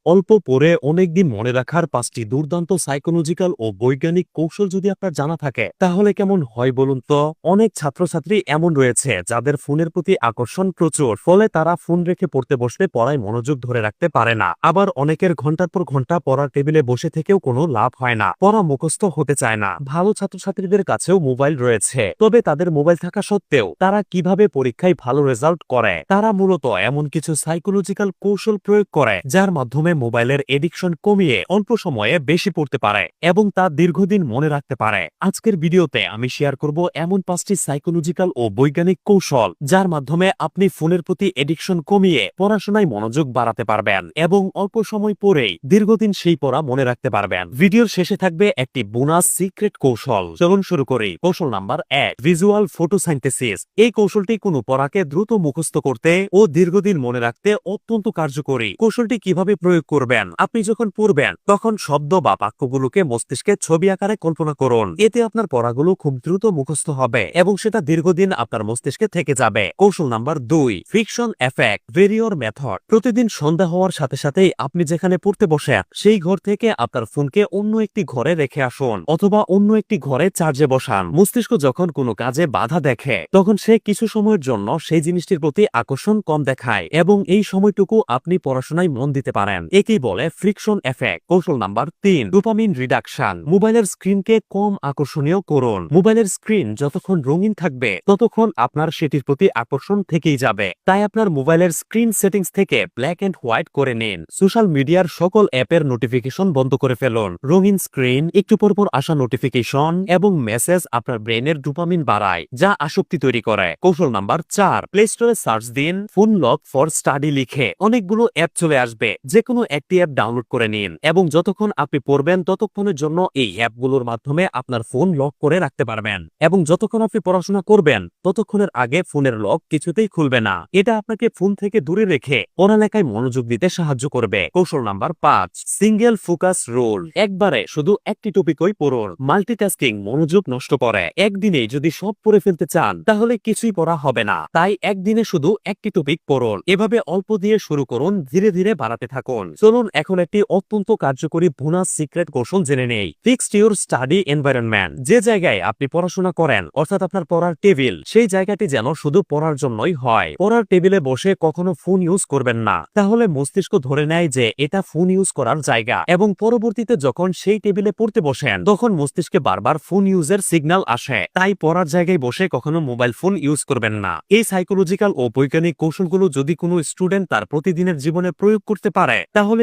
অল্প পড়ে অনেকদিন মনে রাখার 5টি দুর্দান্ত সাইকোলজিক্যাল ও বৈজ্ঞানিক কৌশল যদি আপনার জানা থাকে তাহলে কেমন হয় বলুন তো। অনেক ছাত্রছাত্রী এমন রয়েছে যাদের ফোনের প্রতি আকর্ষণ প্রচুর, ফলে তারা ফোন রেখে পড়তে বসলে পড়ায় মনোযোগ ধরে রাখতে পারে না। আবার অনেকের ঘন্টার পর ঘন্টা পড়ার টেবিলে বসে থেকেও কোনো লাভ হয় না, পড়া মুখস্থ হতে চায় না। ভালো ছাত্রছাত্রীদের কাছেও মোবাইল রয়েছে, তবে তাদের মোবাইল থাকা সত্ত্বেও তারা কিভাবে পরীক্ষায় ভালো রেজাল্ট করে? তারা মূলত এমন কিছু সাইকোলজিক্যাল কৌশল প্রয়োগ করে যার মাধ্যমে মোবাইলের এডিকশন কমিয়ে অল্প সময়ে বেশি পড়তে পারে এবং তা দীর্ঘদিন মনে রাখতে পারে। আজকের ভিডিওতে আমি শেয়ার করব এমন 5টি সাইকোলজিক্যাল ও বৈজ্ঞানিক কৌশল যার মাধ্যমে আপনি ফোনের প্রতি এডিকশন কমিয়ে পড়াশোনায় মনোযোগ বাড়াতে পারবেন এবং অল্প সময় পরেই দীর্ঘদিন সেই পড়া মনে রাখতে পারবেন। ভিডিওর শেষে থাকবে একটি বোনাস সিক্রেট কৌশল। চলুন শুরু করি। কৌশল নাম্বার 1, ভিজুয়াল ফটোসাইন্থেসিস। এই কৌশলটি কোনো পড়াকে দ্রুত মুখস্থ করতে ও দীর্ঘদিন মনে রাখতে অত্যন্ত কার্যকরী। কৌশলটি কিভাবে প্রয়োগ করবেন? আপনি যখন পড়বেন তখন শব্দ বা বাক্যগুলোকে মস্তিষ্কে ছবি আকারে কল্পনা করুন। এতে আপনার পড়াগুলো খুব দ্রুত মুখস্থ হবে এবং সেটা দীর্ঘদিন আপনার মস্তিষ্কে থেকে যাবে। কৌশল নাম্বার 2, ফ্রিকশন এফেক্ট ভেরিওর মেথড। প্রতিদিন সন্ধ্যা হওয়ার সাথে সাথেই আপনি যেখানে পড়তে বসেন সেই ঘর থেকে আপনার ফোনকে অন্য একটি ঘরে রেখে আসুন অথবা অন্য একটি ঘরে চার্জে বসান। মস্তিষ্ক যখন কোনো কাজে বাধা দেখে তখন সে কিছু সময়ের জন্য সেই জিনিসটির প্রতি আকর্ষণ কম দেখায় এবং এই সময়টুকু আপনি পড়াশোনায় মন দিতে পারেন। একেই বলে ফ্রিকশন এফেক্ট। কৌশল নাম্বার 3, ডোপামিন রিডাকশন। মোবাইলের স্ক্রিনকে কম আকর্ষণীয় করুন। মোবাইলের স্ক্রিন যতক্ষণ রঙিন থাকবে ততক্ষণ আপনার সেটির প্রতি আকর্ষণ থেকেই যাবে। তাই আপনার মোবাইলের স্ক্রিন সেটিংস থেকে ব্ল্যাক এন্ড হোয়াইট করে নিন। সোশ্যাল মিডিয়ার সকল অ্যাপের নোটিফিকেশন বন্ধ করে ফেলুন। রঙিন স্ক্রিন, একটু পরপর আসা নোটিফিকেশন এবং মেসেজ আপনার ব্রেনের ডোপামিন বাড়ায়, যা আসক্তি তৈরি করে। কৌশল নাম্বার 4, প্লে স্টোরে সার্চ দিন ফোন লক ফর স্টাডি লিখে। অনেকগুলো অ্যাপ চলে আসবে, যে কোনো একটি অ্যাপ ডাউনলোড করে নিন এবং যতক্ষণ আপনি পড়বেন ততক্ষণের জন্য এই অ্যাপগুলোর মাধ্যমে আপনার ফোন লক করে রাখতে পারবেন এবং যতক্ষণ আপনি পড়াশোনা করবেন ততক্ষণের আগে ফোনের লক কিছুতেই খুলবে না। এটা আপনাকে ফোন থেকে দূরে রেখে পড়ালেখায় মনোযোগ দিতে সাহায্য করবে। কৌশল নাম্বার 5, সিঙ্গেল ফোকাস রুল। একবারে শুধু একটি টপিকই পড়ুন। মাল্টিটাস্কিং মনোযোগ নষ্ট করে। একদিনে যদি সব পড়ে ফেলতে চান তাহলে কিছুই পড়া হবে না। তাই একদিনে শুধু একটি টপিক পড়ুন। এভাবে অল্প দিয়ে শুরু করুন, ধীরে ধীরে বাড়াতে থাকুন। চলুন এখন একটি অত্যন্ত কার্যকরী বোনাস সিক্রেট কৌশল জেনে নেই। Fixed your study environment. যে জায়গায় আপনি পড়াশোনা করেন অর্থাৎ আপনার পড়ার টেবিল, সেই জায়গাটি যেন শুধু পড়ার জন্যই হয়। পড়ার টেবিলে বসে কখনো ফোন ইউজ করবেন না, তাহলে মস্তিষ্ক ধরে নেয় যে এটা ফোন ইউজ করার জায়গা এবং পরবর্তীতে যখন সেই টেবিলে পড়তে বসেন তখন মস্তিষ্কে বারবার ফোন ইউজের সিগন্যাল আসে। তাই পড়ার জায়গায় বসে কখনো মোবাইল ফোন ইউজ করবেন না। এই সাইকোলজিক্যাল ও বৈজ্ঞানিক কৌশলগুলো যদি কোনো স্টুডেন্ট তার প্রতিদিনের জীবনে প্রয়োগ করতে পারে তাহলে